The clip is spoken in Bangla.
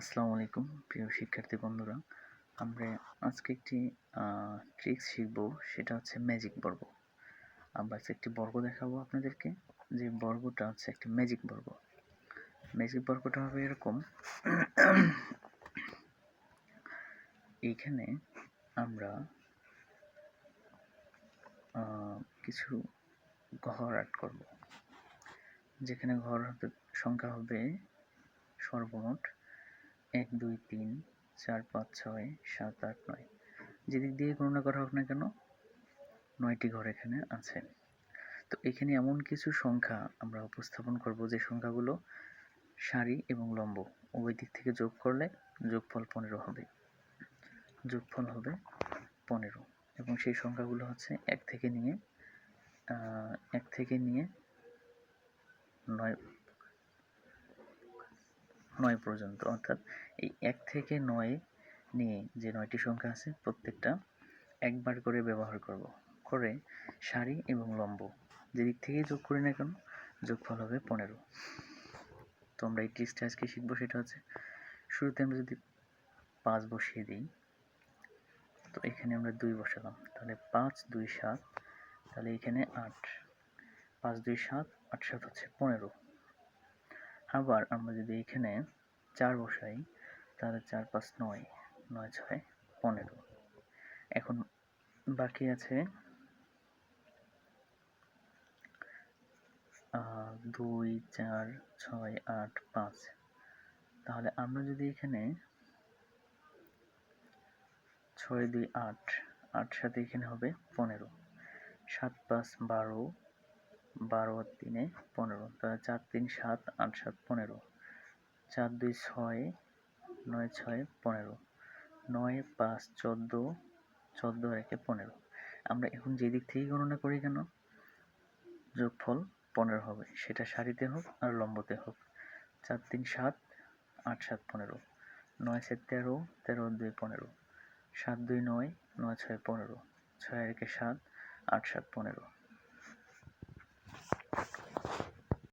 আসসালামু আলাইকুম প্রিয় শিক্ষার্থী বন্ধুরা, আমরা আজকে একটি ট্রিক্স শিখব। সেটা হচ্ছে ম্যাজিক বর্গ। আমরা আজকে একটি বর্গ দেখাবো আপনাদেরকে, যে বর্গটা হচ্ছে একটি ম্যাজিক বর্গ। ম্যাজিক বর্গটা হবে এরকম। এইখানে আমরা কিছু ঘর অ্যাড করব, যেখানে ঘর সংখ্যা হবে সর্বমোট 1 2 3 4 5 6 7 8 9। যেদিক দিয়ে গণনা করা হোক না কেন, 9টি ঘর এখানে আছে। তো এখানে এমন কিছু সংখ্যা আমরা উপস্থাপন করব যে সংখ্যাগুলো সারি এবং লম্ব উভয় দিক থেকে যোগ করলে যোগফল 15 হবে। যোগফল হবে 15 এবং সেই সংখ্যাগুলো হচ্ছে 1 থেকে নিয়ে 9 পর্যন্ত। অর্থাৎ এই 1 থেকে 9 নিয়ে যে 9টি সংখ্যা আছে প্রত্যেকটা একবার করে ব্যবহার করে সারি এবং লম্ব যেদিক থেকে যোগ করি না কেন যোগফল হবে 15। তো আমরা এই ট্রিক্সটা আজকে শিখবো। সেটা হচ্ছে, শুরুতে আমরা যদি 5 বসিয়ে দিই, তো এখানে আমরা 2 বসালাম, তাহলে 5 2 7, তাহলে এখানে 8, 5 2 7, 8 7 হচ্ছে 15। আবার আমরা যদি এখানে 4 বসাই, তাহলে 4 5 9, 9 6 15। এখন বাকি আছে 2 4 6 8 5। তাহলে আমরা যদি এখানে 6 2 8, 8 সাথে এখানে হবে 15, 7 5 12, 12 আর 3 15, তাহলে 4 3 7, 8 7 15, 4 2 6, 9 6 15, 9 5 14, 14 আর 1 15। আমরা এখন যে দিক থেকেই গণনা করি কেন যোগফল 15 হবে, সেটা সারিতে হোক আর লম্বতে হোক। 4 3 7, 8 7 15, 9 7 13, 13 2 15, 7 2 9, 9 6 15, 6 1 7, 8 7 15।